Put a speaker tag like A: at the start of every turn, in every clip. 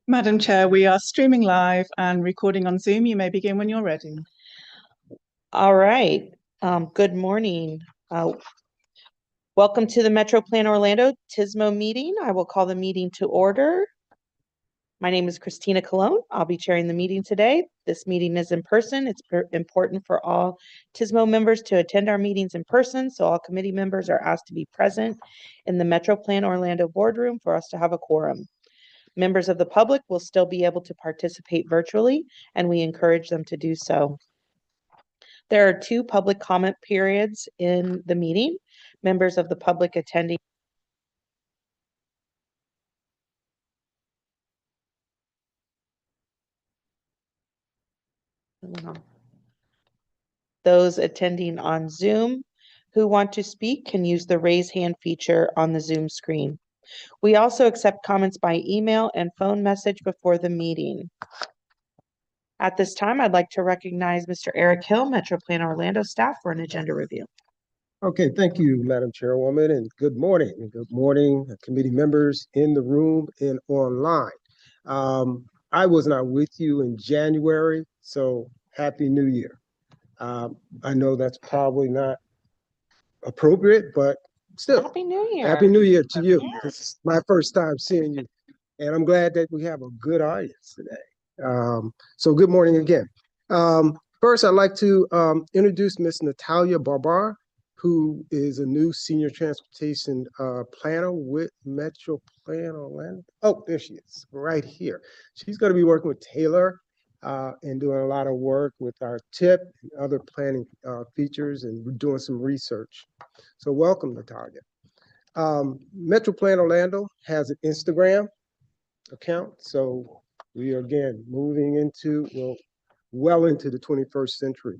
A: Madam Chair, we are streaming live and recording on Zoom. You may begin when you're ready.
B: All right. Good morning. Welcome to the Metro Plan Orlando TSMO meeting. I will call the meeting to order. My name is Christina Colon. I'll be chairing the meeting today. This meeting is in person. It's important for all TSMO members to attend our meetings in person, so all committee members are asked to be present in the Metro Plan Orlando boardroom for us to have a quorum. Members of the public will still be able to participate virtually, and we encourage them to do so. There are 2 public comment periods in the meeting. Members of the public attending those attending on Zoom who want to speak can use the raise hand feature on the Zoom screen. We also accept comments by email and phone message before the meeting. At this time, I'd like to recognize Mr. Eric Hill, Metro Plan Orlando staff, for an agenda review.
C: Okay, thank you, Madam Chairwoman, and good morning. Good morning, committee members in the room and online. I was not with you in January, so Happy New Year. I know that's probably not appropriate, but still.
B: Happy New Year.
C: Happy New Year to you. This is my first time seeing you, and I'm glad that we have a good audience today. So good morning again. First, I'd like to introduce Ms. Natalia Barbar, who is a new senior transportation planner with Metro Plan Orlando. Oh, there she is, right here. She's going to be working with Taylor and doing a lot of work with our TIP and other planning features, and we're doing some research. So welcome, Natalia. Metro Plan Orlando has an Instagram account, so we are again moving into, well into the 21st century.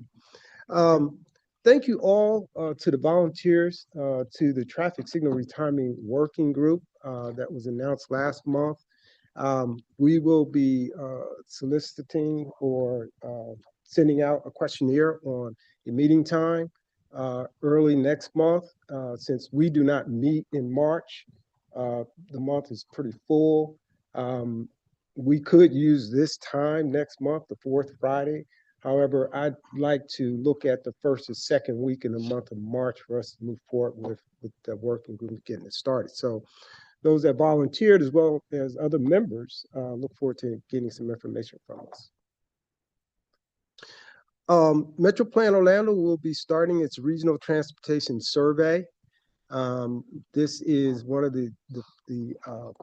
C: Thank you all to the volunteers, to the traffic signal retiming working group that was announced last month. We will be soliciting or sending out a questionnaire on a meeting time early next month. Since we do not meet in March, the month is pretty full. We could use this time next month, the 4th Friday. However, I'd like to look at the first and second week in the month of March for us to move forward with the working group getting it started. So those that volunteered as well as other members look forward to getting some information from us. Metro Plan Orlando will be starting its regional transportation survey. This is one of the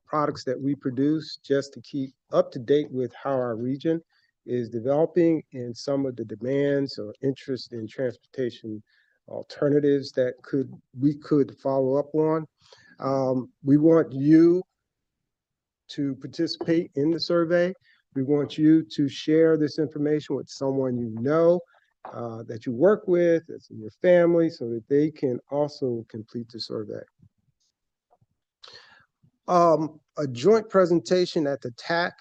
C: products that we produce just to keep up to date with how our region is developing and some of the demands or interest in transportation alternatives that we could follow up on. We want you to participate in the survey. We want you to share this information with someone you know, that you work with, that's in your family, so that they can also complete the survey. A joint presentation at the TAC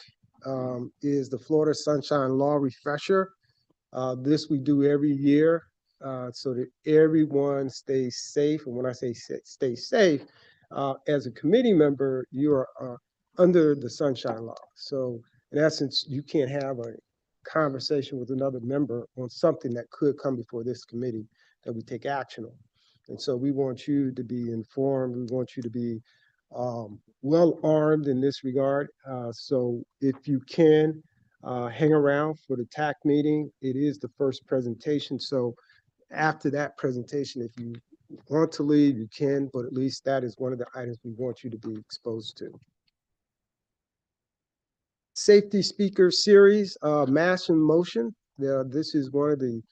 C: is the Florida Sunshine Law Refresher. This we do every year so that everyone stays safe. And when I say stay safe, as a committee member, you are under the Sunshine Law. So in essence, you can't have a conversation with another member on something that could come before this committee that we take action on. And so we want you to be informed. We want you to be well armed in this regard. So if you can hang around for the TAC meeting, it is the first presentation. So after that presentation, if you want to leave, you can, but at least that is one of the items we want you to be exposed to. Safety speaker series, Mass in Motion. This is one of the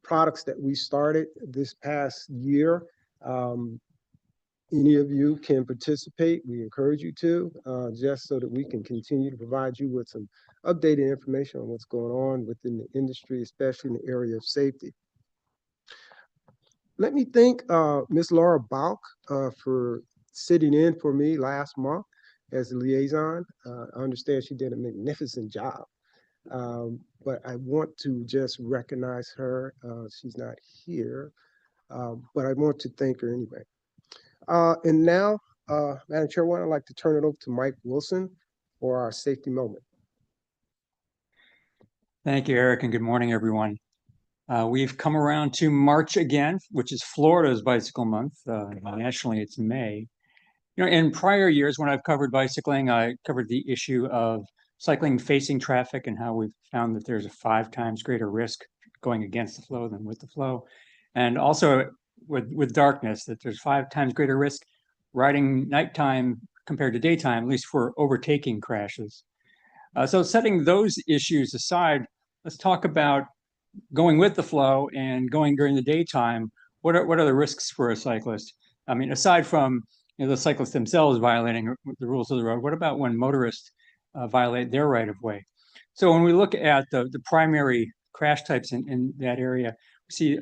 C: products that we started this past year. Any of you can participate. We encourage you to, just so that we can continue to provide you with some updated information on what's going on within the industry, especially in the area of safety. Let me thank Ms. Laura Balk for sitting in for me last month as a liaison. I understand she did a magnificent job, but I want to just recognize her. She's not here, but I want to thank her anyway. And now, Madam Chairwoman, I'd like to turn it over to Mike Wilson for our safety moment.
D: Thank you, Eric, and good morning, everyone. We've come around to March again, which is Florida's Bicycle Month. Nationally, it's May. You know, in prior years, when I've covered bicycling, I covered the issue of cycling facing traffic and how we've found that there's a 5 times greater risk going against the flow than with the flow. And also with darkness, that there's 5 times greater risk riding nighttime compared to daytime, at least for overtaking crashes. So setting those issues aside, let's talk about going with the flow and going during the daytime. What are the risks for a cyclist? I mean, aside from the cyclists themselves violating the rules of the road, what about when motorists violate their right of way? So when we look at the primary crash types in that area, we see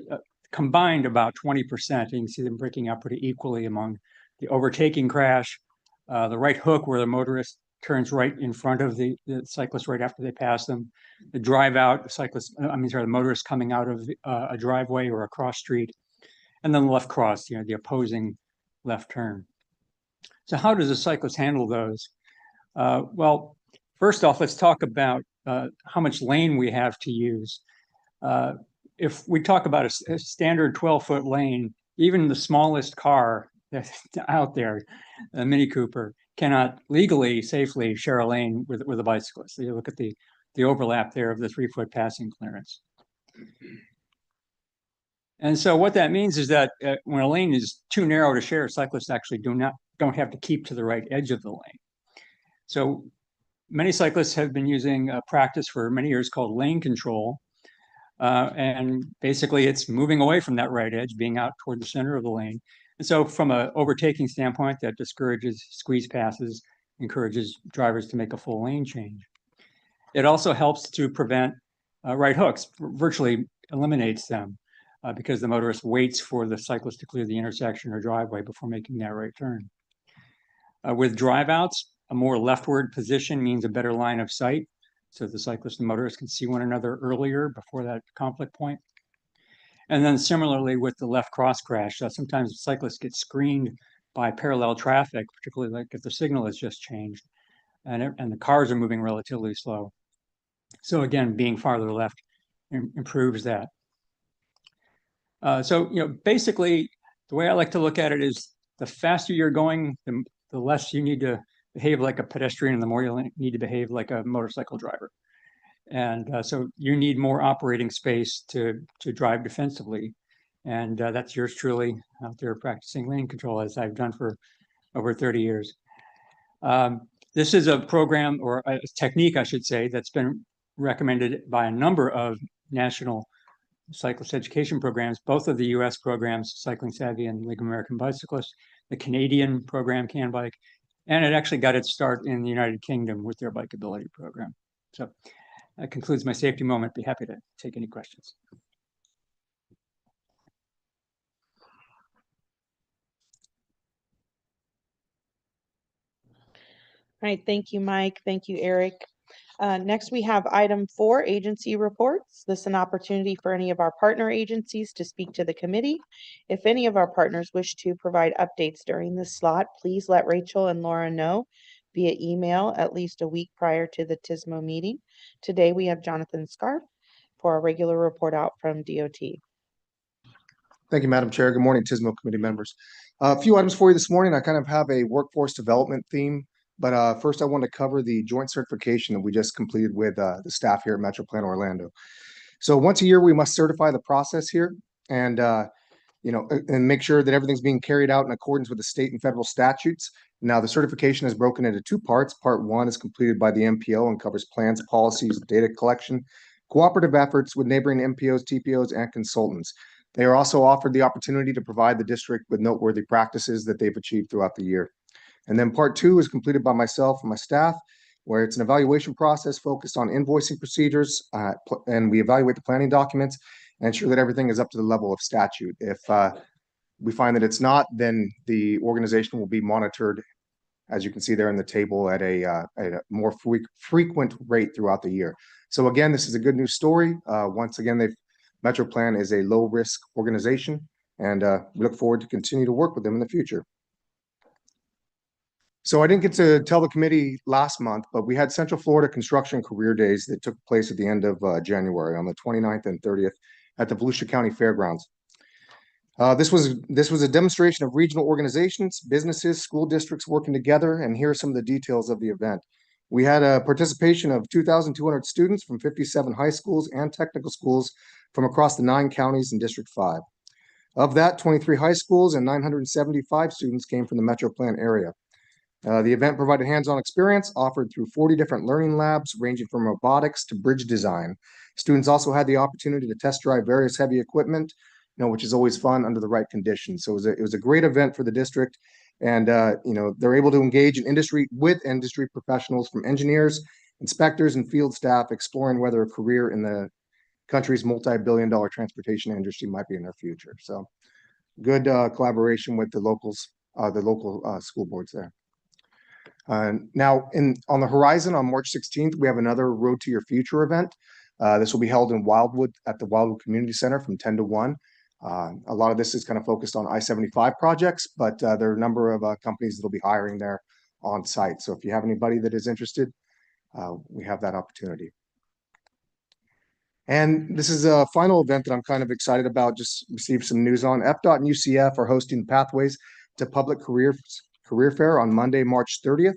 D: combined about 20%. You can see them breaking out pretty equally among the overtaking crash, the right hook where the motorist turns right in front of the cyclist right after they pass them, the drive out, the motorist coming out of a driveway or a cross street, and then the left cross, the opposing left turn. So how does a cyclist handle those? Well, first off, let's talk about how much lane we have to use. If we talk about a standard 12-foot lane, even the smallest car that's out there, a Mini Cooper, cannot legally safely share a lane with a bicyclist. So you look at the overlap there of the 3-foot passing clearance. And so what that means is that when a lane is too narrow to share, cyclists actually don't have to keep to the right edge of the lane. So many cyclists have been using a practice for many years called lane control. And basically it's moving away from that right edge, being out toward the center of the lane. And so from an overtaking standpoint, that discourages squeeze passes, encourages drivers to make a full lane change. It also helps to prevent right hooks, virtually eliminates them because the motorist waits for the cyclist to clear the intersection or driveway before making that right turn. With drive outs, a more leftward position means a better line of sight, so the cyclist and motorist can see one another earlier before that conflict point. And then similarly with the left cross crash, sometimes cyclists get screened by parallel traffic, particularly like if the signal has just changed and the cars are moving relatively slow. So again, being farther left improves that. So basically, the way I like to look at it is the faster you're going, the less you need to behave like a pedestrian and the more you need to behave like a motorcycle driver. And so you need more operating space to drive defensively. And that's yours truly out there practicing lane control, as I've done for over 30 years. This is a program, or a technique, I should say, that's been recommended by a number of national cyclist education programs, both of the US programs, Cycling Savvy and League of American Bicyclists, the Canadian program, CanBike, and it actually got its start in the United Kingdom with their Bikeability program. So that concludes my safety moment. Be happy to take any questions.
B: All right, thank you, Mike. Thank you, Eric. Next, we have item 4, agency reports. This is an opportunity for any of our partner agencies to speak to the committee. If any of our partners wish to provide updates during this slot, please let Rachel and Laura know via email at least a week prior to the TSMO meeting. Today, we have Jonathan Scarf for a regular report out from DOT.
E: Thank you, Madam Chair. Good morning, TSMO committee members. A few items for you this morning. I kind of have a workforce development theme, but first I want to cover the joint certification that we just completed with the staff here at Metro Plan Orlando. So once a year, we must certify the process here and make sure that everything's being carried out in accordance with the state and federal statutes. Now, the certification is broken into 2 parts. Part 1 is completed by the MPO and covers plans, policies, data collection, cooperative efforts with neighboring MPOs, TPOs, and consultants. They are also offered the opportunity to provide the district with noteworthy practices that they've achieved throughout the year. And then part 2 is completed by myself and my staff, where it's an evaluation process focused on invoicing procedures, and we evaluate the planning documents and ensure that everything is up to the level of statute. If we find that it's not, then the organization will be monitored, as you can see there in the table, at a more frequent rate throughout the year. So again, this is a good news story. Once again, Metro Plan is a low-risk organization, and we look forward to continue to work with them in the future. So I didn't get to tell the committee last month, but we had Central Florida Construction Career Days that took place at the end of January on the 29th and 30th at the Volusia County Fairgrounds. This was a demonstration of regional organizations, businesses, school districts working together, and here are some of the details of the event. We had a participation of 2,200 students from 57 high schools and technical schools from across the 9 counties in District 5. Of that, 23 high schools and 975 students came from the Metro Plan area. The event provided hands-on experience offered through 40 different learning labs, ranging from robotics to bridge design. Students also had the opportunity to test drive various heavy equipment, which is always fun under the right conditions. So it was a great event for the district, and they're able to engage in industry professionals from engineers, inspectors, and field staff exploring whether a career in the country's multi-billion-dollar transportation industry might be in their future. So good collaboration with the local school boards there. Now, on the horizon on March 16th, we have another Road to Your Future event. This will be held in Wildwood at the Wildwood Community Center from 10 to 1. A lot of this is kind of focused on I-75 projects, but there are a number of companies that will be hiring there on site. So if you have anybody that is interested, we have that opportunity. And this is a final event that I'm kind of excited about, just received some news on. FDOT and UCF are hosting Pathways to Public Career Fair on Monday, March 30th.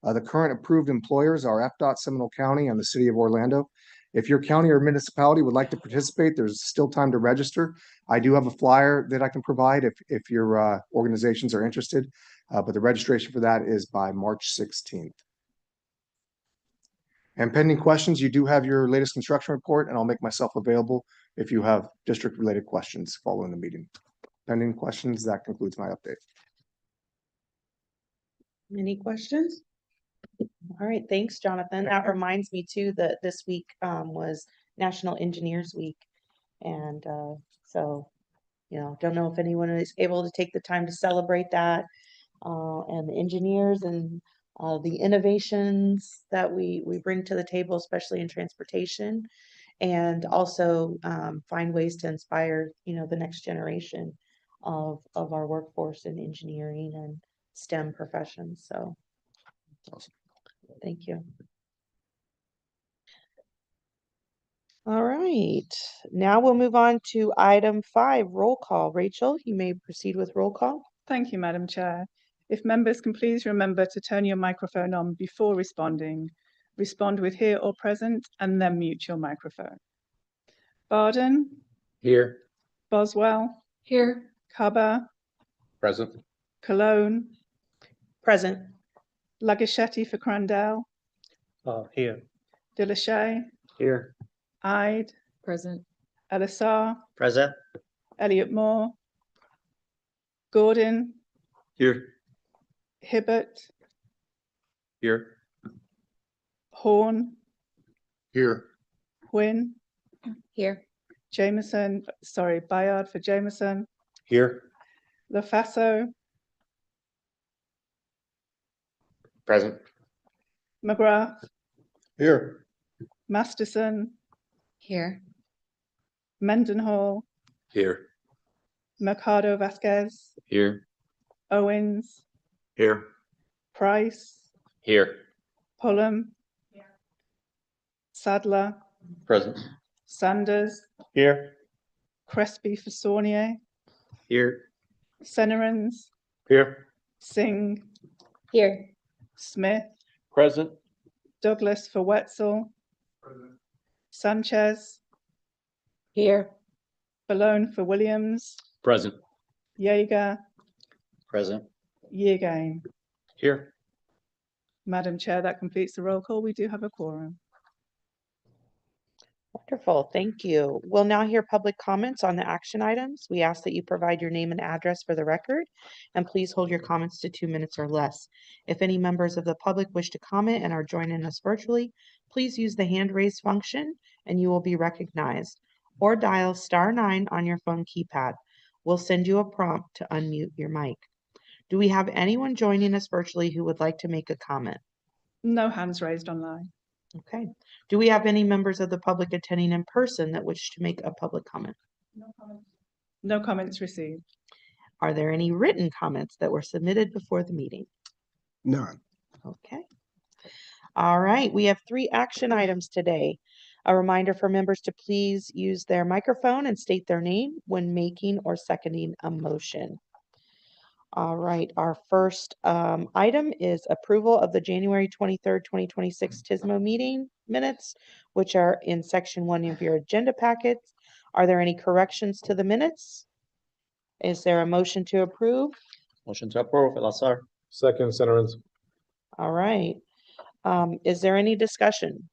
E: The current approved employers are FDOT Seminole County and the City of Orlando. If your county or municipality would like to participate, there's still time to register. I do have a flyer that I can provide if your organizations are interested, but the registration for that is by March 16th. And pending questions, you do have your latest construction report, and I'll make myself available if you have district-related questions following the meeting. Pending questions, that concludes my update.
B: Any questions? All right, thanks, Jonathan. That reminds me too that this week was National Engineers Week. And so, don't know if anyone is able to take the time to celebrate that and the engineers and the innovations that we bring to the table, especially in transportation, and also find ways to inspire, the next generation of our workforce in engineering and STEM professions. So
E: Awesome.
B: thank you. All right, now we'll move on to item 5, roll call. Rachel, you may proceed with roll call.
A: Thank you, Madam Chair. If members can please remember to turn your microphone on before responding. Respond with here or present, and then mute your microphone. Barden?
F: Here.
A: Boswell?
G: Here.
A: Cubber?
F: Present.
A: Cologne?
B: Present.
A: Lagachetti for Crandell?
F: Here.
A: De La Chaise?
F: Here.
A: Ide?
G: Present.
A: Elisar?
F: Present.
A: Elliott Moore? Gordon?
F: Here.
A: Hibbert?
F: Here.
A: Horn?
F: Here.
A: Quinn?
G: Here.
A: Bayard for Jameson?
F: Here.
A: LaFaso?
F: Present.
A: McGrath?
F: Here.
A: Masterson?
G: Here.
A: Mendenhall?
F: Here.
A: Mercado Vasquez?
F: Here.
A: Owens?
F: Here.
A: Price?
F: Here.
A: Pullum? Sadler?
F: Present.
A: Sanders?
F: Here.
A: Crespi for Saunier?
F: Here.
A: Senerans?
F: Here.
A: Singh?
G: Here.
A: Smith?
F: Present.
A: Douglas for Wetzel? Sanchez?
G: Here.
A: Balone for Williams?
F: Present.
A: Yeager?
F: Present.
A: Yeargain?
F: Here.
A: Madam Chair, that completes the roll call. We do have a quorum.
B: Wonderful, thank you. We'll now hear public comments on the action items. We ask that you provide your name and address for the record, and please hold your comments to 2 minutes or less. If any members of the public wish to comment and are joining us virtually, please use the hand raise function and you will be recognized, or dial *9 on your phone keypad. We'll send you a prompt to unmute your mic. Do we have anyone joining us virtually who would like to make a comment?
A: No hands raised online.
B: Okay. Do we have any members of the public attending in person that wish to make a public comment?
A: No comments received.
B: Are there any written comments that were submitted before the meeting?
C: None.
B: Okay. All right, we have 3 action items today. A reminder for members to please use their microphone and state their name when making or seconding a motion. All right, our first item is approval of the January 23rd, 2026 TSMO meeting minutes, which are in section 1 of your agenda packets. Are there any corrections to the minutes? Is there a motion to approve?
F: Motion to approve, Lasar.
H: Second, Centerins.
B: All right. Is there any discussion?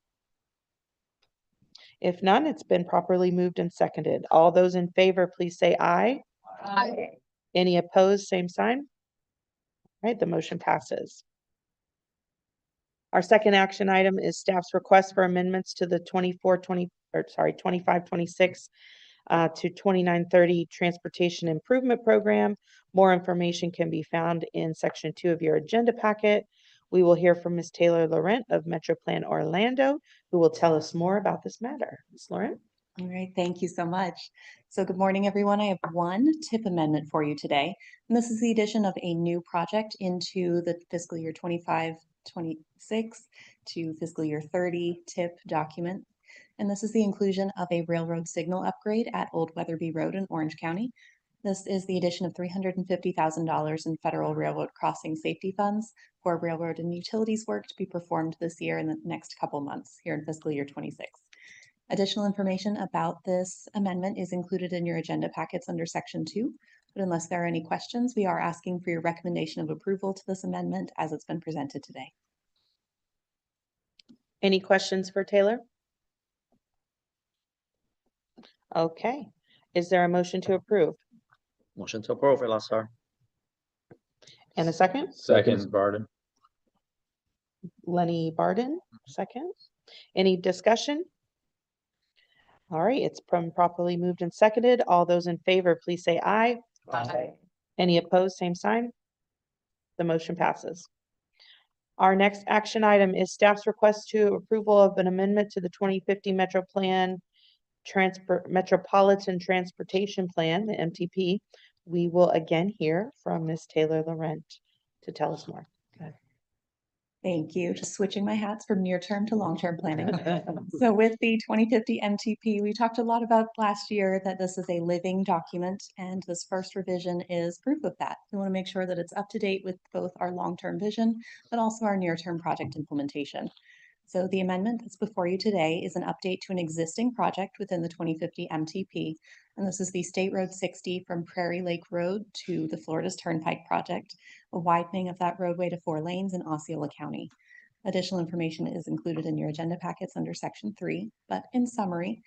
B: If none, it's been properly moved and seconded. All those in favor, please say aye.
G: Aye.
B: Any opposed, same sign. All right, the motion passes. Our second action item is staff's request for amendments to the 25-26 to 29-30 Transportation Improvement Program. More information can be found in section 2 of your agenda packet. We will hear from Ms. Taylor Laurent of Metro Plan Orlando, who will tell us more about this matter. Ms. Laurent?
I: All right, thank you so much. So good morning, everyone. I have one TIP amendment for you today. And this is the addition of a new project into the fiscal year 25-26 to fiscal year 30 TIP document. And this is the inclusion of a railroad signal upgrade at Old Weatherby Road in Orange County. This is the addition of $350,000 in federal railroad crossing safety funds for railroad and utilities work to be performed this year in the next couple months here in fiscal year 26. Additional information about this amendment is included in your agenda packets under section 2. But unless there are any questions, we are asking for your recommendation of approval to this amendment as it's been presented today.
B: Any questions for Taylor? Okay. Is there a motion to approve?
F: Motion to approve, Lasar.
B: And a second?
F: Second, Barden.
B: Lenny Barden, second. Any discussion? All right, it's been properly moved and seconded. All those in favor, please say aye.
G: Aye.
B: Any opposed, same sign. The motion passes. Our next action item is staff's request to approval of an amendment to the 2050 Metro Plan Metropolitan Transportation Plan, the MTP. We will again hear from Ms. Taylor Laurent to tell us more.
I: Thank you. Just switching my hats from near-term to long-term planning. So with the 2050 MTP, we talked a lot about last year that this is a living document, and this first revision is proof of that. We want to make sure that it's up to date with both our long-term vision, but also our near-term project implementation. So the amendment that's before you today is an update to an existing project within the 2050 MTP. And this is the State Road 60 from Prairie Lake Road to the Florida's Turnpike project, a widening of that roadway to 4 lanes in Osceola County. Additional information is included in your agenda packets under section 3, but in summary,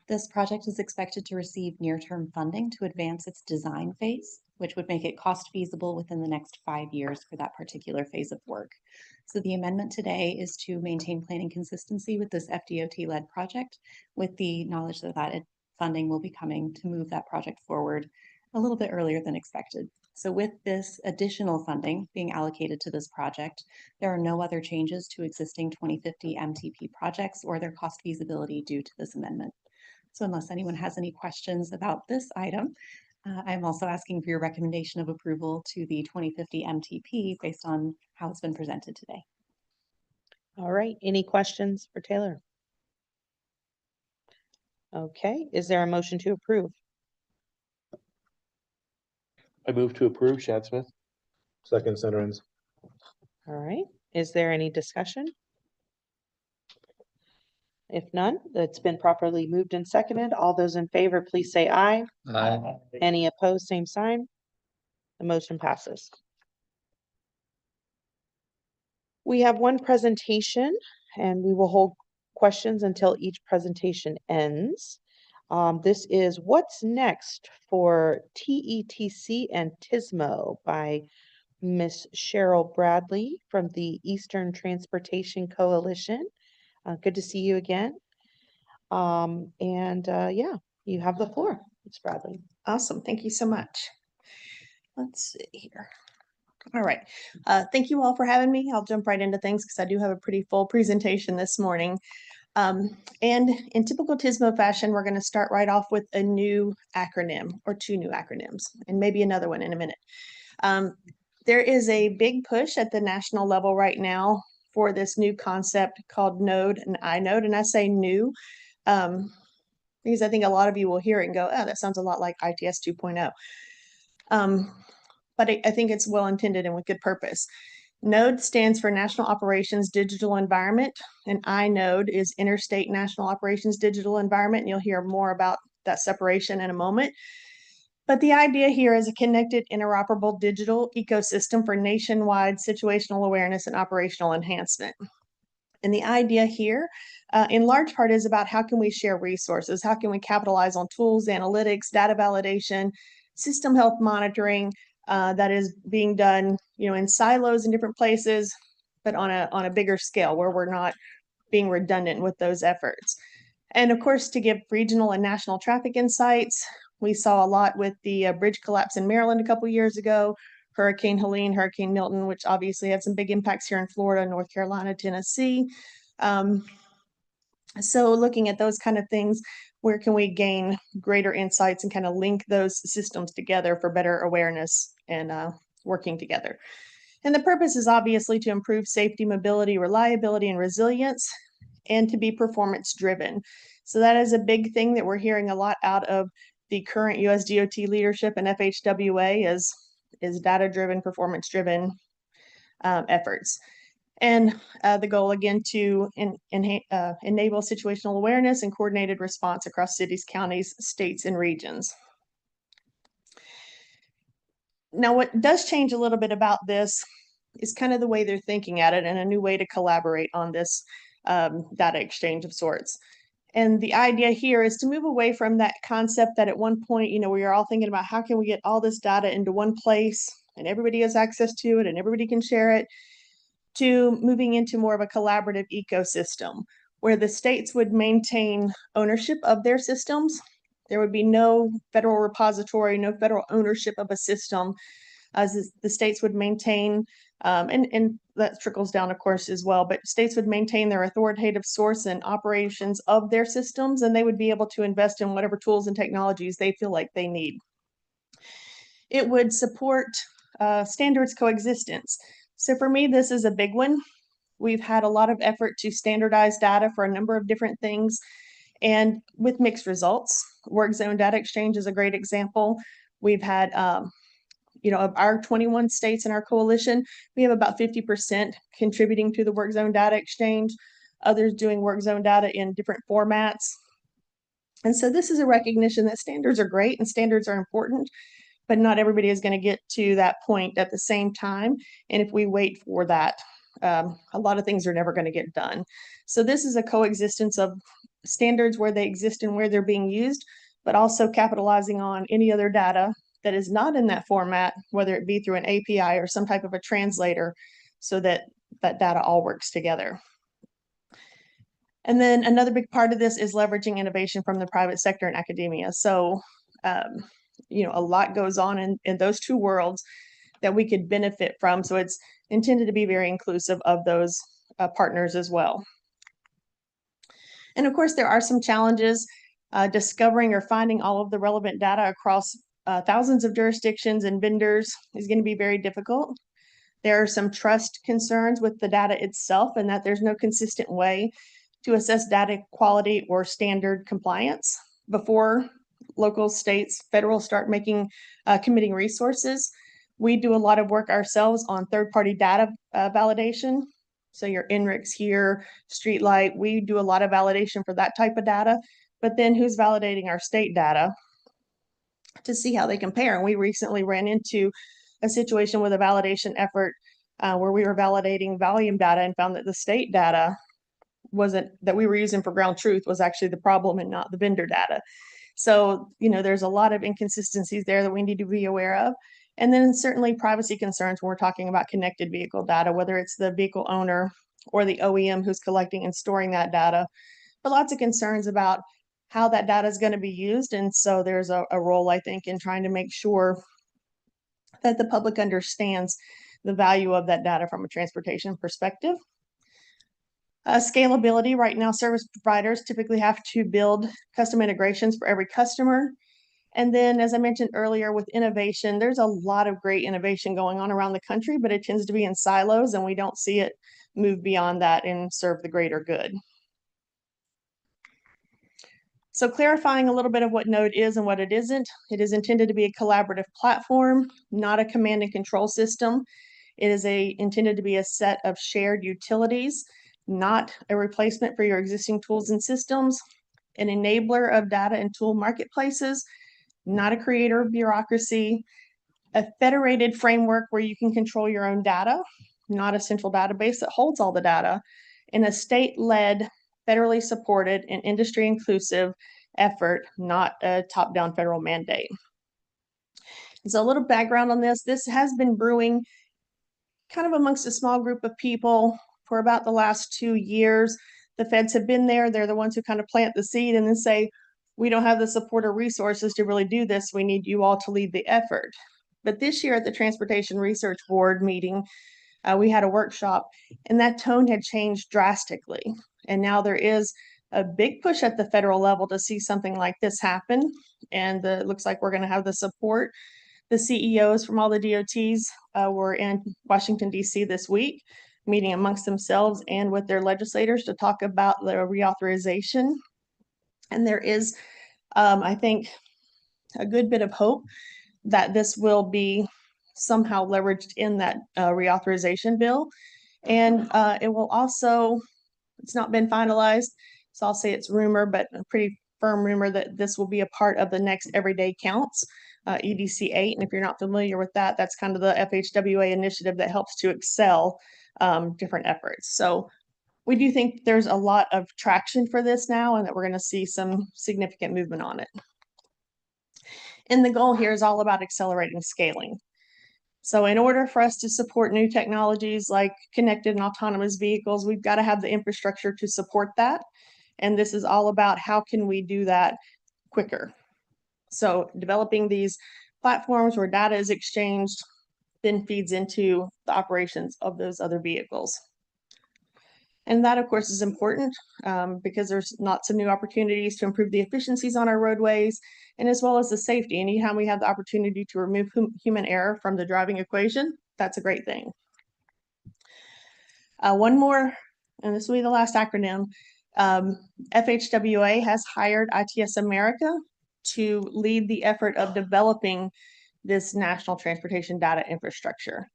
I: this project is expected to receive near-term funding to advance its design phase, which would make it cost feasible within the next 5 years for that particular phase of work. So the amendment today is to maintain planning consistency with this FDOT-led project, with the knowledge that that funding will be coming to move that project forward a little bit earlier than expected. So with this additional funding being allocated to this project, there are no other changes to existing 2050 MTP projects or their cost feasibility due to this amendment. So unless anyone has any questions about this item, I'm also asking for your recommendation of approval to the 2050 MTP based on how it's been presented today.
B: All right, any questions for Taylor? Okay, is there a motion to approve?
H: I move to approve, Shad Smith. Second, Centerins.
B: All right, is there any discussion? If none, it's been properly moved and seconded. All those in favor, please say aye.
F: Aye.
B: Any opposed, same sign. The motion passes. We have one presentation and we will hold questions until each presentation ends. This is What's Next for TETC and TSMO by Miss Cheryl Bradley from the Eastern Transportation Coalition. Good to see you again. Yeah, you have the floor, Ms. Bradley.
J: Awesome. Thank you so much. Let's see here. All right. Thank you all for having me. I'll jump right into things because I do have a pretty full presentation this morning. And in typical TSMO fashion, we're going to start right off with a new acronym or 2 new acronyms and maybe another one in a minute. There is a big push at the national level right now for this new concept called Node and iNode. And I say new because I think a lot of you will hear it and go, oh, that sounds a lot like ITS 2.0. But I think it's well intended and with good purpose. NODE stands for National Operations Digital Environment, and iNode is Interstate National Operations Digital Environment. And you'll hear more about that separation in a moment. But the idea here is a connected, interoperable digital ecosystem for nationwide situational awareness and operational enhancement. And the idea here, in large part, is about how can we share resources? How can we capitalize on tools, analytics, data validation, system health monitoring that is being done, in silos in different places, but on a bigger scale where we're not being redundant with those efforts. And of course, to give regional and national traffic insights, we saw a lot with the bridge collapse in Maryland a couple years ago, Hurricane Helene, Hurricane Milton, which obviously had some big impacts here in Florida, North Carolina, Tennessee. So looking at those kind of things, where can we gain greater insights and kind of link those systems together for better awareness and working together? And the purpose is obviously to improve safety, mobility, reliability, and resilience, and to be performance driven. So that is a big thing that we're hearing a lot out of the current US DOT leadership and FHWA is data driven, performance driven efforts. And the goal again to enable situational awareness and coordinated response across cities, counties, states, and regions. Now, what does change a little bit about this is kind of the way they're thinking at it and a new way to collaborate on this data exchange of sorts. And the idea here is to move away from that concept that at one point, we are all thinking about how can we get all this data into one place and everybody has access to it and everybody can share it, to moving into more of a collaborative ecosystem where the states would maintain ownership of their systems. There would be no federal repository, no federal ownership of a system, as the states would maintain, and that trickles down, of course, as well, but states would maintain their authoritative source and operations of their systems, and they would be able to invest in whatever tools and technologies they feel like they need. It would support standards coexistence. So for me, this is a big one. We've had a lot of effort to standardize data for a number of different things and with mixed results. Work zone data exchange is a great example. We've had, of our 21 states in our coalition, we have about 50% contributing to the work zone data exchange, others doing work zone data in different formats. And so this is a recognition that standards are great and standards are important, but not everybody is going to get to that point at the same time. And if we wait for that, a lot of things are never going to get done. So this is a coexistence of standards where they exist and where they're being used, but also capitalizing on any other data that is not in that format, whether it be through an API or some type of a translator, so that that data all works together. And then another big part of this is leveraging innovation from the private sector and academia. So, a lot goes on in those two worlds that we could benefit from. So it's intended to be very inclusive of those partners as well. And of course, there are some challenges. Discovering or finding all of the relevant data across thousands of jurisdictions and vendors is going to be very difficult. There are some trust concerns with the data itself and that there's no consistent way to assess data quality or standard compliance before local, states, federal start committing resources. We do a lot of work ourselves on third-party data validation. So your NRICS here, Streetlight, we do a lot of validation for that type of data. But then who's validating our state data to see how they compare? And we recently ran into a situation with a validation effort where we were validating volume data and found that the state data that we were using for ground truth was actually the problem and not the vendor data. So, there's a lot of inconsistencies there that we need to be aware of. And then certainly privacy concerns when we're talking about connected vehicle data, whether it's the vehicle owner or the OEM who's collecting and storing that data, but lots of concerns about how that data is going to be used. And so there's a role, I think, in trying to make sure that the public understands the value of that data from a transportation perspective. Scalability, right now, service providers typically have to build custom integrations for every customer. And then, as I mentioned earlier, with innovation, there's a lot of great innovation going on around the country, but it tends to be in silos, and we don't see it move beyond that and serve the greater good. So clarifying a little bit of what Node is and what it isn't, it is intended to be a collaborative platform, not a command and control system. It is intended to be a set of shared utilities, not a replacement for your existing tools and systems, an enabler of data and tool marketplaces, not a creator of bureaucracy, a federated framework where you can control your own data, not a central database that holds all the data, and a state-led, federally supported, and industry-inclusive effort, not a top-down federal mandate. So a little background on this. This has been brewing kind of amongst a small group of people for about the last 2 years. The feds have been there. They're the ones who kind of plant the seed and then say, we don't have the support or resources to really do this. We need you all to lead the effort. But this year at the Transportation Research Board meeting, we had a workshop, and that tone had changed drastically. And now there is a big push at the federal level to see something like this happen. And it looks like we're going to have the support. The CEOs from all the DOTs were in Washington, D.C. this week, meeting amongst themselves and with their legislators to talk about the reauthorization. And there is, I think, a good bit of hope that this will be somehow leveraged in that reauthorization bill. And it will also, it's not been finalized, so I'll say it's rumor, but a pretty firm rumor that this will be a part of the next Everyday Counts, EDC 8. And if you're not familiar with that, that's kind of the FHWA initiative that helps to excel different efforts. So we do think there's a lot of traction for this now, and that we're going to see some significant movement on it. And the goal here is all about accelerating scaling. So in order for us to support new technologies like connected and autonomous vehicles, we've got to have the infrastructure to support that. And this is all about how can we do that quicker. So developing these platforms where data is exchanged then feeds into the operations of those other vehicles. And that, of course, is important because there's lots of new opportunities to improve the efficiencies on our roadways, and as well as the safety. Anytime we have the opportunity to remove human error from the driving equation, that's a great thing. One more, and this will be the last acronym. FHWA has hired ITS America to lead the effort of developing this national transportation data infrastructure.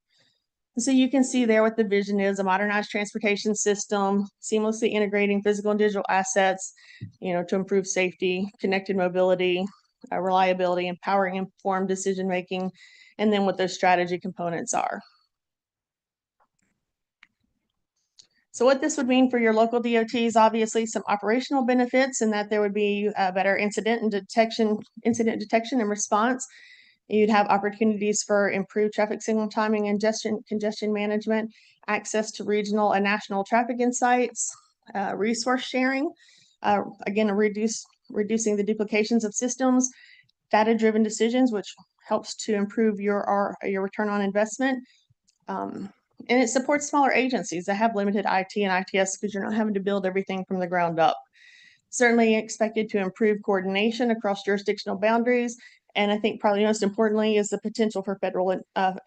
J: So you can see there what the vision is: a modernized transportation system, seamlessly integrating physical and digital assets, to improve safety, connected mobility, reliability, empowering informed decision-making, and then what those strategy components are. So what this would mean for your local DOTs, obviously some operational benefits in that there would be better incident detection and response. You'd have opportunities for improved traffic signal timing and congestion management, access to regional and national traffic insights, resource sharing, again, reducing the duplications of systems, data-driven decisions, which helps to improve your return on investment. And it supports smaller agencies that have limited IT and ITS because you're not having to build everything from the ground up. Certainly expected to improve coordination across jurisdictional boundaries. And I think probably most importantly is the potential for federal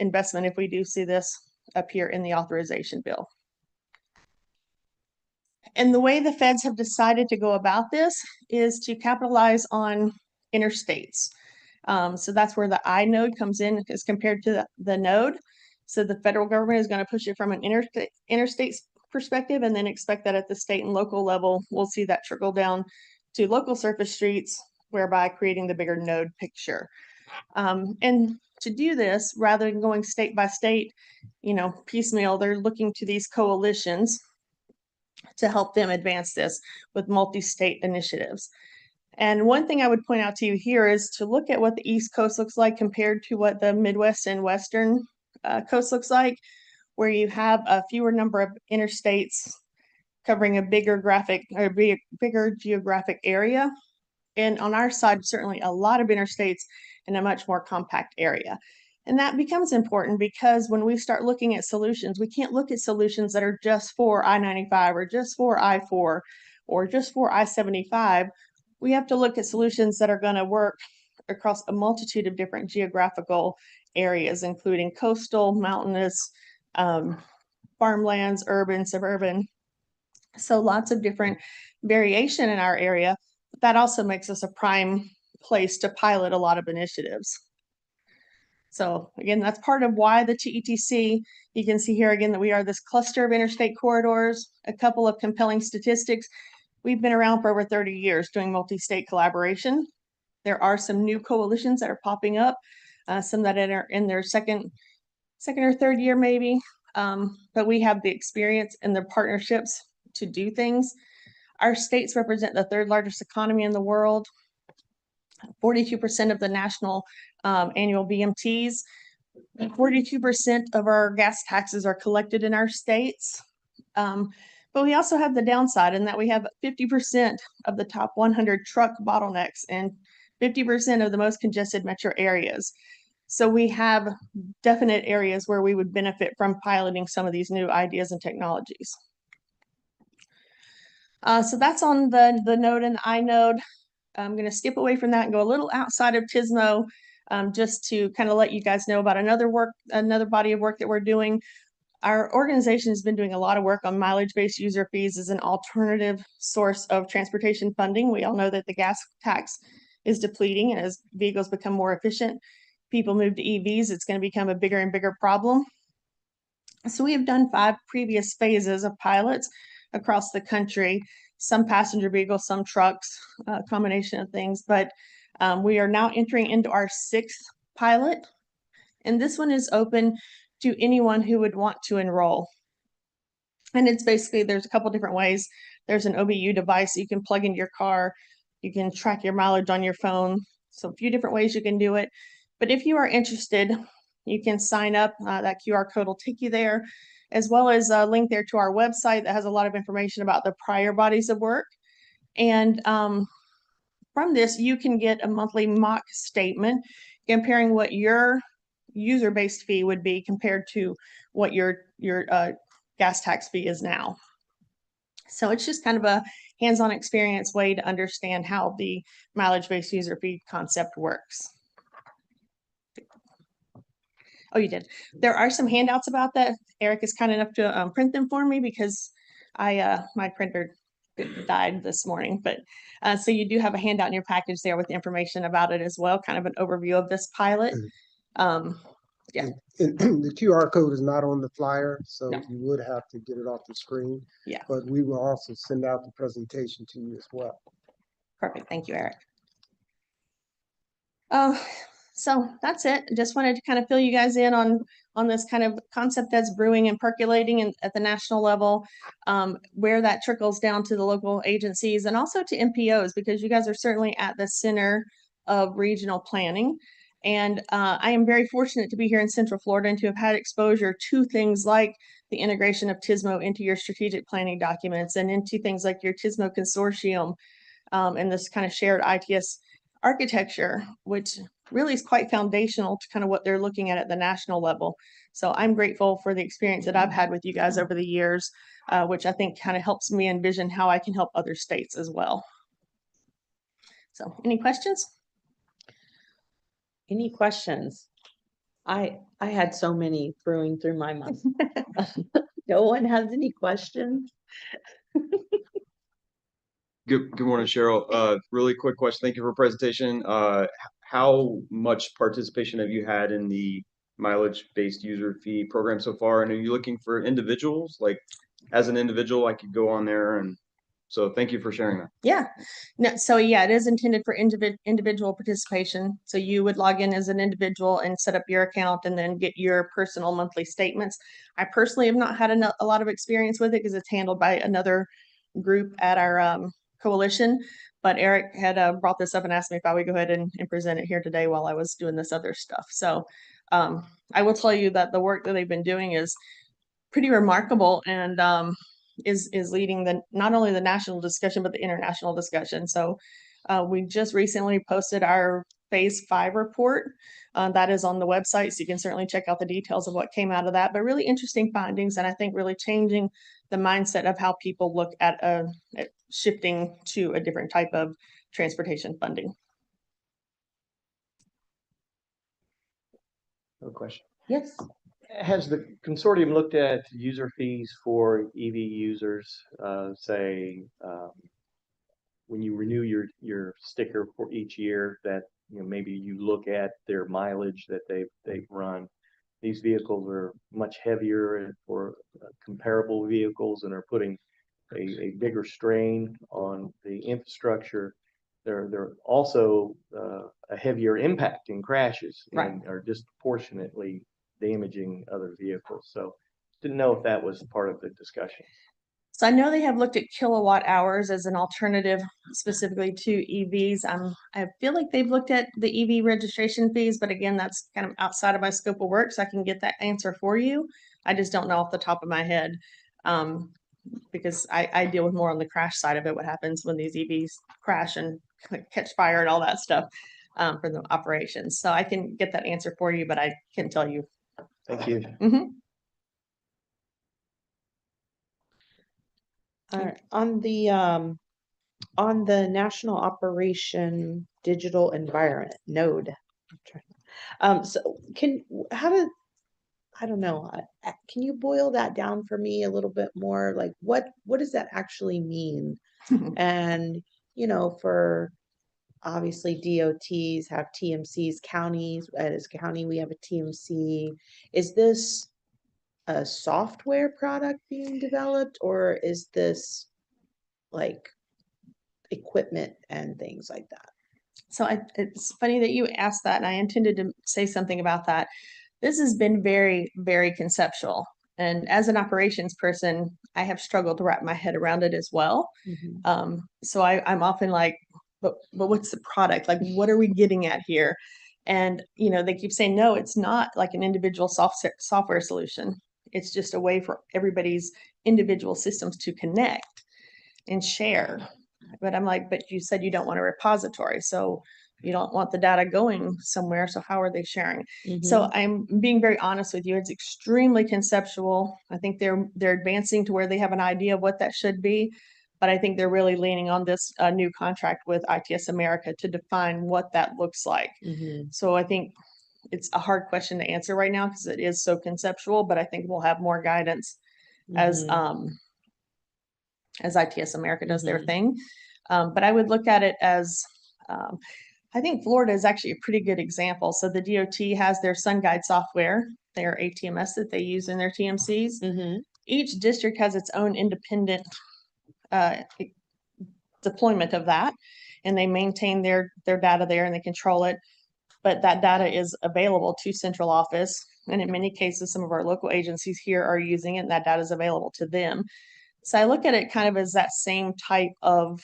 J: investment if we do see this appear in the authorization bill. And the way the feds have decided to go about this is to capitalize on interstates. So that's where the I node comes in as compared to the node. So the federal government is going to push it from an interstate perspective and then expect that at the state and local level, we'll see that trickle down to local surface streets, whereby creating the bigger node picture. And to do this, rather than going state by state, piecemeal, they're looking to these coalitions to help them advance this with multi-state initiatives. And one thing I would point out to you here is to look at what the East Coast looks like compared to what the Midwest and Western coast looks like, where you have a fewer number of interstates covering a bigger geographic area. And on our side, certainly a lot of interstates in a much more compact area. And that becomes important because when we start looking at solutions, we can't look at solutions that are just for I-95 or just for I-4 or just for I-75. We have to look at solutions that are going to work across a multitude of different geographical areas, including coastal, mountainous, farmlands, urban, suburban. So lots of different variation in our area. But that also makes us a prime place to pilot a lot of initiatives. So again, that's part of why the TETC, you can see here again that we are this cluster of interstate corridors, a couple of compelling statistics. We've been around for over 30 years doing multi-state collaboration. There are some new coalitions that are popping up, some that are in their second or third year maybe, but we have the experience and the partnerships to do things. Our states represent the third largest economy in the world, 42% of the national annual BMTs, 42% of our gas taxes are collected in our states. But we also have the downside in that we have 50% of the top 100 truck bottlenecks and 50% of the most congested metro areas. So we have definite areas where we would benefit from piloting some of these new ideas and technologies. So that's on the node and the inode. I'm going to skip away from that and go a little outside of TSMO, just to kind of let you guys know about another body of work that we're doing. Our organization has been doing a lot of work on mileage-based user fees as an alternative source of transportation funding. We all know that the gas tax is depleting, and as vehicles become more efficient, people move to EVs, it's going to become a bigger and bigger problem. So we have done 5 previous phases of pilots across the country, some passenger vehicles, some trucks, a combination of things, but we are now entering into our 6th pilot, and this one is open to anyone who would want to enroll. And it's basically, there's a couple different ways. There's an OBU device you can plug into your car. You can track your mileage on your phone. So a few different ways you can do it. But if you are interested, you can sign up. That QR code will take you there, as well as a link there to our website that has a lot of information about the prior bodies of work. And from this, you can get a monthly mock statement comparing what your user-based fee would be compared to what your gas tax fee is now. So it's just kind of a hands-on experience way to understand how the mileage-based user fee concept works. Oh, you did. There are some handouts about that. Eric is kind enough to print them for me because my printer died this morning. But so you do have a handout in your package there with information about it as well, kind of an overview of this pilot. Yeah.
C: And the QR code is not on the flyer, so
J: No.
C: you would have to get it off the screen.
J: Yeah.
C: But we will also send out the presentation to you as well.
J: Perfect. Thank you, Eric. So that's it. Just wanted to kind of fill you guys in on this kind of concept that's brewing and percolating at the national level, where that trickles down to the local agencies and also to MPOs, because you guys are certainly at the center of regional planning. And I am very fortunate to be here in Central Florida and to have had exposure to things like the integration of TSMO into your strategic planning documents and into things like your TSMO consortium, and this kind of shared ITS architecture, which really is quite foundational to kind of what they're looking at the national level. So I'm grateful for the experience that I've had with you guys over the years, which I think kind of helps me envision how I can help other states as well. So any questions?
B: Any questions? I had so many brewing through my mind. No one has any questions?
K: Good morning, Cheryl. Really quick question. Thank you for your presentation. How much participation have you had in the mileage-based user fee program so far? And are you looking for individuals? Like, as an individual, I could go on there, and so thank you for sharing that.
J: Yeah. No, so yeah, it is intended for individual participation. So you would log in as an individual and set up your account and then get your personal monthly statements. I personally have not had a lot of experience with it because it's handled by another group at our coalition. But Eric had brought this up and asked me if I would go ahead and present it here today while I was doing this other stuff. So I will tell you that the work that they've been doing is pretty remarkable and is leading not only the national discussion, but the international discussion. So we just recently posted our phase 5 report. That is on the website, so you can certainly check out the details of what came out of that, but really interesting findings, and I think really changing the mindset of how people look at shifting to a different type of transportation funding.
H: No question.
J: Yes.
H: Has the consortium looked at user fees for EV users, say, when you renew your sticker for each year, that maybe you look at their mileage that they've run? These vehicles are much heavier for comparable vehicles and are putting a bigger strain on the infrastructure. They're also a heavier impact in crashes and are disproportionately damaging other vehicles. So didn't know if that was part of the discussion.
J: So I know they have looked at kilowatt hours as an alternative specifically to EVs. I feel like they've looked at the EV registration fees, but again, that's kind of outside of my scope of work, so I can get that answer for you. I just don't know off the top of my head, because I deal with more on the crash side of it, what happens when these EVs crash and catch fire and all that stuff for the operations. So I can get that answer for you, but I can't tell you.
H: Thank you.
J: Mhm.
B: All right, on the National Operation Digital Environment node. So I don't know, can you boil that down for me a little bit more? Like what does that actually mean? And, for obviously DOTs have TMCs, counties, as county, we have a TMC. Is this a software product being developed, or is this like equipment and things like that?
J: So it's funny that you asked that, and I intended to say something about that. This has been very, very conceptual. And as an operations person, I have struggled to wrap my head around it as well. So I'm often like, but what's the product? Like, what are we getting at here? And, they keep saying, no, it's not like an individual software solution. It's just a way for everybody's individual systems to connect and share. But I'm like, but you said you don't want a repository, so you don't want the data going somewhere, so how are they sharing? So I'm being very honest with you, it's extremely conceptual. I think they're advancing to where they have an idea of what that should be, but I think they're really leaning on this new contract with ITS America to define what that looks like. So I think it's a hard question to answer right now because it is so conceptual, but I think we'll have more guidance as ITS America does their thing. But I would look at it as, I think Florida is actually a pretty good example. So the DOT has their SunGuide software, their ATMS that they use in their TMCs. Each district has its own independent deployment of that, and they maintain their data there and they control it. But that data is available to central office. And in many cases, some of our local agencies here are using it, and that data is available to them. So I look at it kind of as that same type of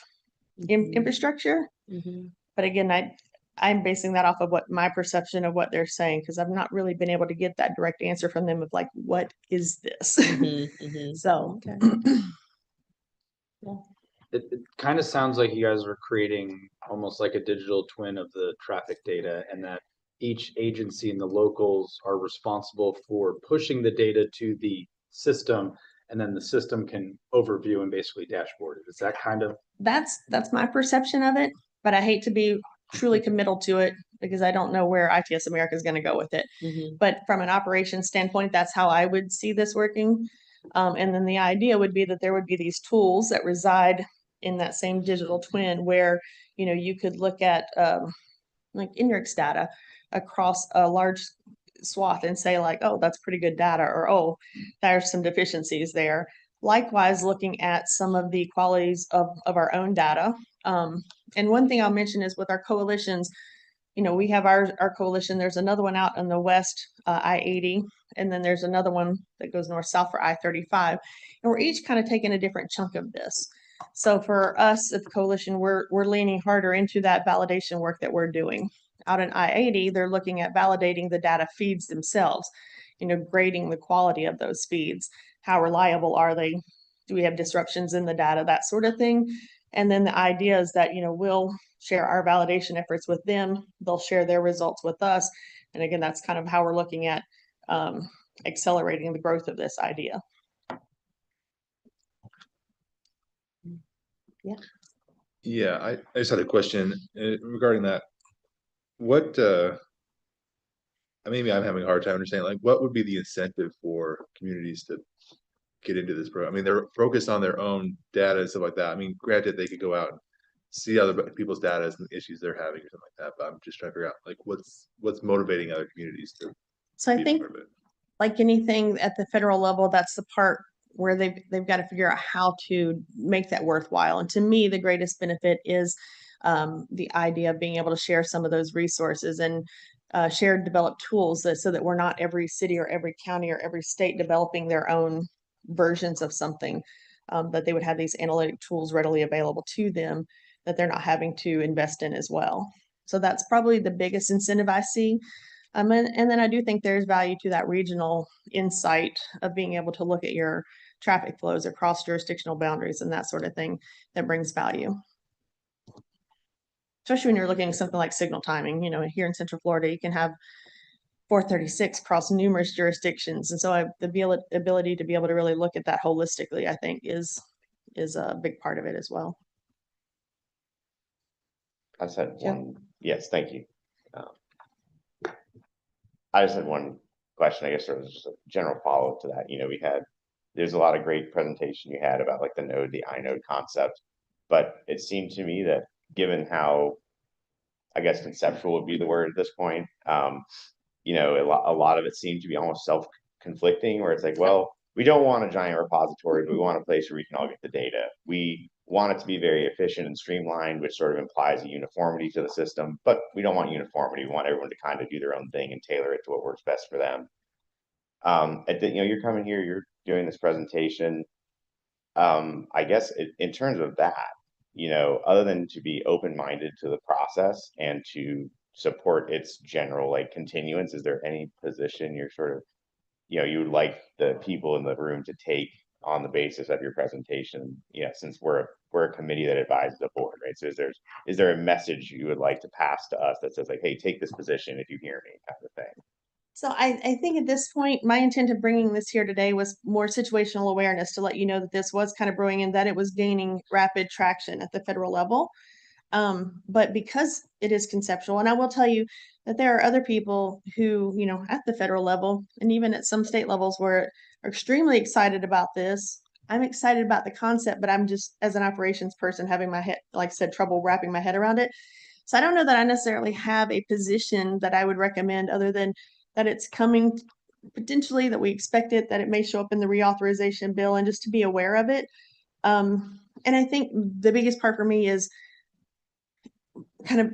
J: infrastructure. But again, I'm basing that off of what my perception of what they're saying, because I've not really been able to get that direct answer from them of like, what is this? So
F: It kind of sounds like you guys are creating almost like a digital twin of the traffic data, and that each agency and the locals are responsible for pushing the data to the system, and then the system can overview and basically dashboard it. Is that kind of?
J: that's my perception of it, but I hate to be truly committal to it because I don't know where ITS America is going to go with it. But from an operations standpoint, that's how I would see this working. And then the idea would be that there would be these tools that reside in that same digital twin where, you could look at like INRIX data across a large swath and say like, oh, that's pretty good data, or, oh, there's some deficiencies there. Likewise, looking at some of the qualities of our own data. And one thing I'll mention is with our coalitions, we have our coalition. There's another one out in the west, I-80, and then there's another one that goes north-south for I-35. And we're each kind of taking a different chunk of this. So for us at the coalition, we're leaning harder into that validation work that we're doing. Out in I-80, they're looking at validating the data feeds themselves, grading the quality of those feeds. How reliable are they? Do we have disruptions in the data? That sort of thing. And then the idea is that, we'll share our validation efforts with them. They'll share their results with us. And again, that's kind of how we're looking at accelerating the growth of this idea.
L: Yeah, I just had a question regarding that. What maybe I'm having a hard time understanding, like, what would be the incentive for communities to get into this program? I mean, they're focused on their own data and stuff like that. I mean, granted, they could go out and see other people's data and the issues they're having or something like that, but I'm just trying to figure out, like, what's motivating other communities to
J: So I
L: be a
J: think,
L: part of it.
J: like anything at the federal level, that's the part where they've got to figure out how to make that worthwhile. And to me, the greatest benefit is the idea of being able to share some of those resources and share developed tools so that we're not every city or every county or every state developing their own versions of something, that they would have these analytic tools readily available to them that they're not having to invest in as well. So that's probably the biggest incentive I see. And then I do think there's value to that regional insight of being able to look at your traffic flows across jurisdictional boundaries and that sort of thing that brings value. Especially when you're looking at something like signal timing, here in Central Florida, you can have 436 across numerous jurisdictions. And so the ability to be able to really look at that holistically, I think is a big part of it as well.
M: I said
B: Yeah.
M: one, yes, thank you. I just had one question, I guess, sort of just a general follow-up to that. There's a lot of great presentation you had about like the inode concept, but it seemed to me that given how, I guess, conceptual would be the word at this point, a lot of it seemed to be almost self-conflicting, where it's like, well, we don't want a giant repository, but we want a place where we can all get the data. We want it to be very efficient and streamlined, which sort of implies a uniformity to the system, but we don't want uniformity. We want everyone to kind of do their own thing and tailor it to what works best for them. You're coming here, you're doing this presentation. I guess in terms of that, other than to be open-minded to the process and to support its general like continuance, is there any position you're sort of, you would like the people in the room to take on the basis of your presentation, since we're a committee that advises the board, right? So is there a message you would like to pass to us that says like, hey, take this position if you hear me, kind of thing?
J: So I think at this point, my intent of bringing this here today was more situational awareness to let you know that this was kind of brewing and that it was gaining rapid traction at the federal level. But because it is conceptual, and I will tell you that there are other people who, at the federal level and even at some state levels where are extremely excited about this. I'm excited about the concept, but I'm just, as an operations person, having my head, like I said, trouble wrapping my head around it. So I don't know that I necessarily have a position that I would recommend other than that it's coming potentially, that we expect it, that it may show up in the reauthorization bill, and just to be aware of it. And I think the biggest part for me is kind of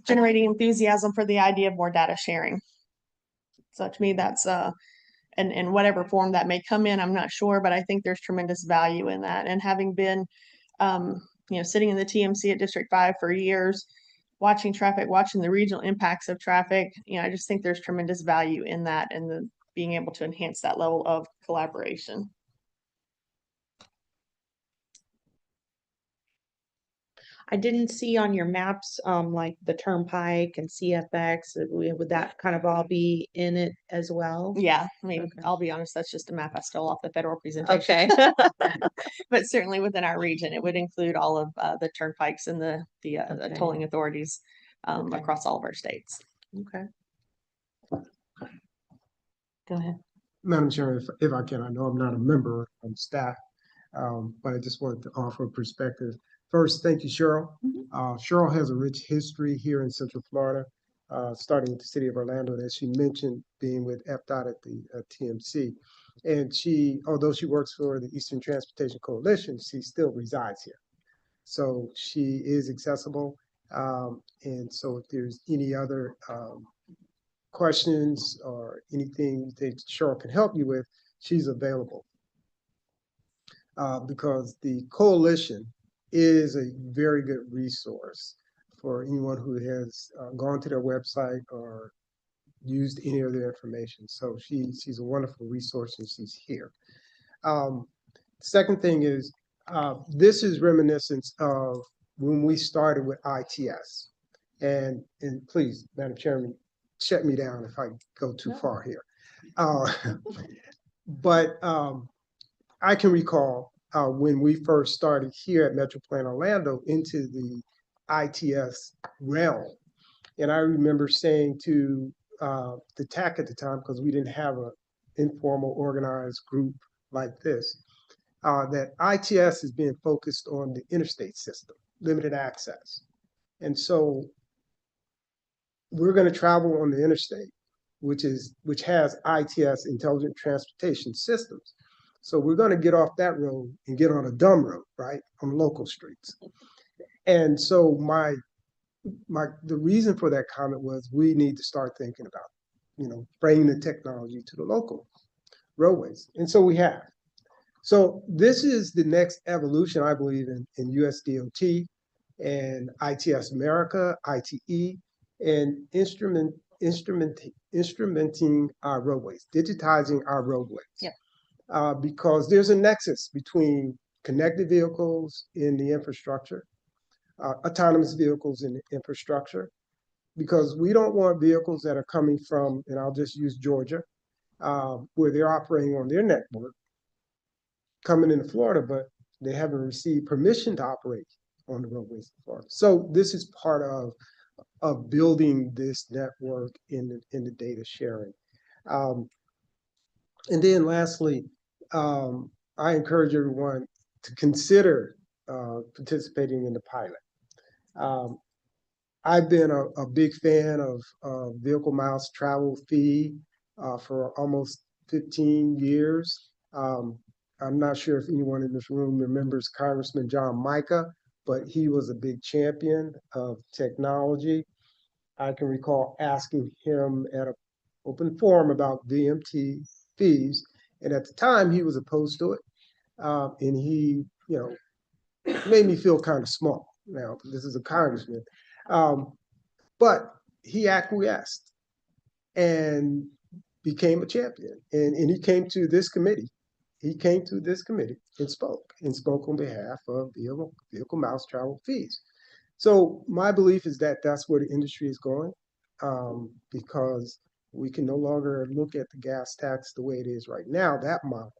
J: generating enthusiasm for the idea of more data sharing. So to me, that's and in whatever form that may come in, I'm not sure, but I think there's tremendous value in that. And having been, sitting in the TMC at District 5 for years, watching traffic, watching the regional impacts of traffic, I just think there's tremendous value in that and the being able to enhance that level of collaboration.
B: I didn't see on your maps, like the Turnpike and CFX, would that kind of all be in it as well?
J: Yeah, I mean,
B: Okay.
J: I'll be honest, that's just a map I stole off the federal presentation.
B: Okay.
J: But certainly within our region, it would include all of the turnpikes and the
B: Okay.
J: tolling authorities
B: Okay.
J: across all of our states.
B: Okay. Go ahead.
C: Madam Chair, if I can, I know I'm not a member of staff, but I just wanted to offer a perspective. First, thank you, Cheryl. Cheryl has a rich history here in Central Florida, starting with the city of Orlando, and as she mentioned, being with FDOT at the TMC. And although she works for the Eastern Transportation Coalition, she still resides here. So she is accessible. And so if there's any other questions or anything you think Cheryl can help you with, she's available. Because the coalition is a very good resource for anyone who has gone to their website or used any of their information. So she's a wonderful resource and she's here. Second thing is, this is reminiscent of when we started with ITS. And please, Madam Chairman, shut me down if I go too far here. But I can recall when we first started here at Metro Plan Orlando into the ITS realm. And I remember saying to the TAC at the time, because we didn't have an informal organized group like this, that ITS is being focused on the interstate system, limited access. And so we're going to travel on the interstate, which has ITS, intelligent transportation systems. So we're going to get off that road and get on a dumb road, right, on local streets. And so the reason for that comment was we need to start thinking about, bringing the technology to the local roadways. And so we have. So this is the next evolution, I believe, in USDOT and ITS America, ITE, and instrumenting our roadways, digitizing our roadways.
J: Yep.
C: Because there's a nexus between connected vehicles in the infrastructure, autonomous vehicles in the infrastructure, because we don't want vehicles that are coming from, and I'll just use Georgia, where they're operating on their network, coming into Florida, but they haven't received permission to operate on the roadways in Florida. So this is part of building this network in the data sharing. And then lastly, I encourage everyone to consider participating in the pilot. I've been a big fan of vehicle miles travel fee for almost 15 years. I'm not sure if anyone in this room remembers Congressman John Micah, but he was a big champion of technology. I can recall asking him at an open forum about VMT fees, and at the time he was opposed to it, and he, made me feel kind of small. Now, this is a congressman, but he acquiesced and became a champion, and he came to this committee. He came to this committee and spoke on behalf of vehicle miles travel fees. So my belief is that that's where the industry is going, because we can no longer look at the gas tax the way it is right now, that model,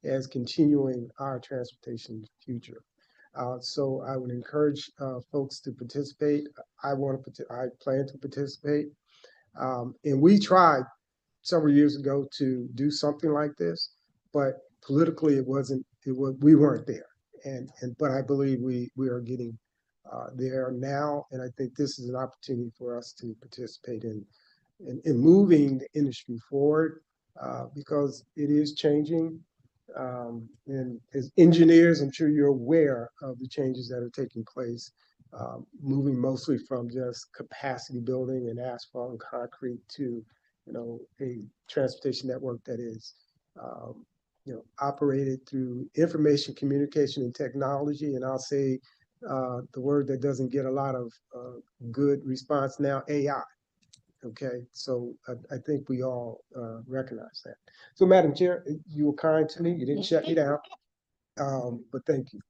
C: as continuing our transportation future. So I would encourage folks to participate. I plan to participate. And we tried several years ago to do something like this, but politically we weren't there. But I believe we are getting there now, and I think this is an opportunity for us to participate in moving the industry forward, because it is changing. And as engineers, I'm sure you're aware of the changes that are taking place, moving mostly from just capacity building and asphalt and concrete to, a transportation network that is, operated through information, communication, and technology. And I'll say the word that doesn't get a lot of good response now, AI. Okay, so I think we all recognize that. So, Madam Chair, you were kind to me. You didn't shut me down, but thank you.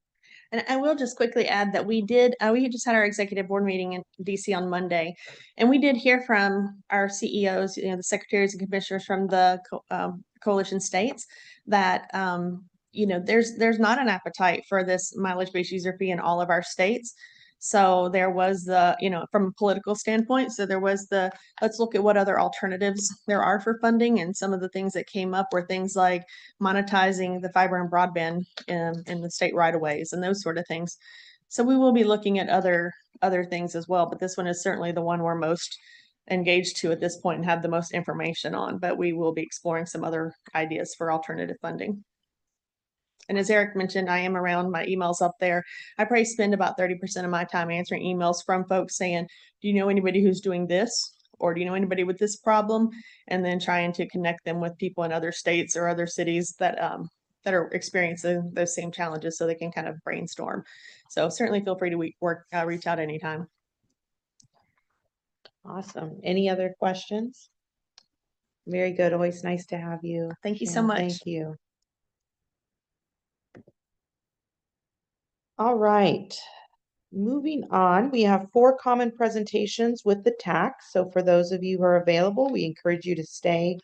J: And I will just quickly add that we just had our executive board meeting in DC on Monday, and we did hear from our CEOs, the secretaries and commissioners from the coalition states that, there's not an appetite for this mileage-based user fee in all of our states. So there was from a political standpoint, so there was let's look at what other alternatives there are for funding. And some of the things that came up were things like monetizing the fiber and broadband in the state right of ways and those sort of things. So we will be looking at other things as well, but this one is certainly the one we're most engaged to at this point and have the most information on, but we will be exploring some other ideas for alternative funding. And as Eric mentioned, I am around, my email's up there. I probably spend about 30% of my time answering emails from folks saying, do you know anybody who's doing this? Or do you know anybody with this problem? And then trying to connect them with people in other states or other cities that are experiencing those same challenges so they can kind of brainstorm. So certainly feel free to reach out anytime.
B: Awesome. Any other questions? Very good. Always nice to have you.
J: Thank you so much.
B: Thank you. All right. Moving on, we have 4 common presentations with the TAC. So for those of you who are available, we encourage you to stay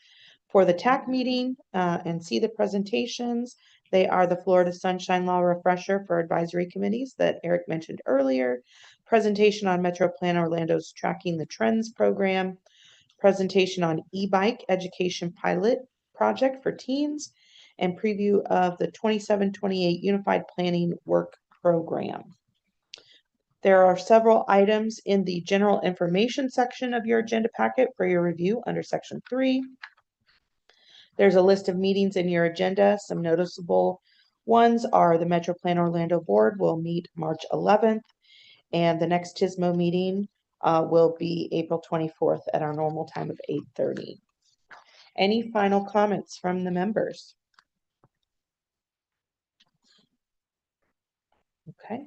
B: for the TAC meeting and see the presentations. They are the Florida Sunshine Law refresher for advisory committees that Eric mentioned earlier, presentation on Metro Plan Orlando's Tracking the Trends program, presentation on e-bike education pilot project for teens, and preview of the 27-28 Unified Planning Work Program. There are several items in the general information section of your agenda packet for your review under section 3. There's a list of meetings in your agenda. Some noticeable ones are the Metro Plan Orlando Board will meet March 11th, and the next TSMO meeting will be April 24th at our normal time of 8:30. Any final comments from the members? Okay.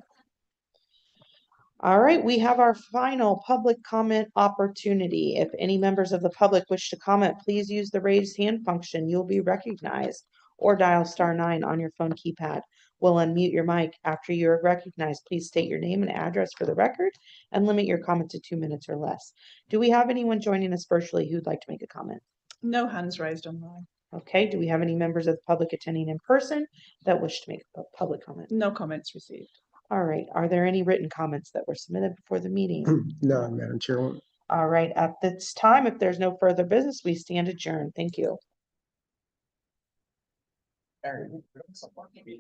B: All right, we have our final public comment opportunity. If any members of the public wish to comment, please use the raise hand function. You'll be recognized, or dial *9 on your phone keypad. We'll unmute your mic. After you are recognized, please state your name and address for the record and limit your comment to 2 minutes or less. Do we have anyone joining us virtually who'd like to make a comment?
A: No hands raised online.
B: Okay, do we have any members of the public attending in person that wish to make a public comment?
A: No comments received.
B: All right, are there any written comments that were submitted before the meeting?
C: None, Madam Chairwoman.
B: All right, at this time, if there's no further business, we stand adjourned. Thank you.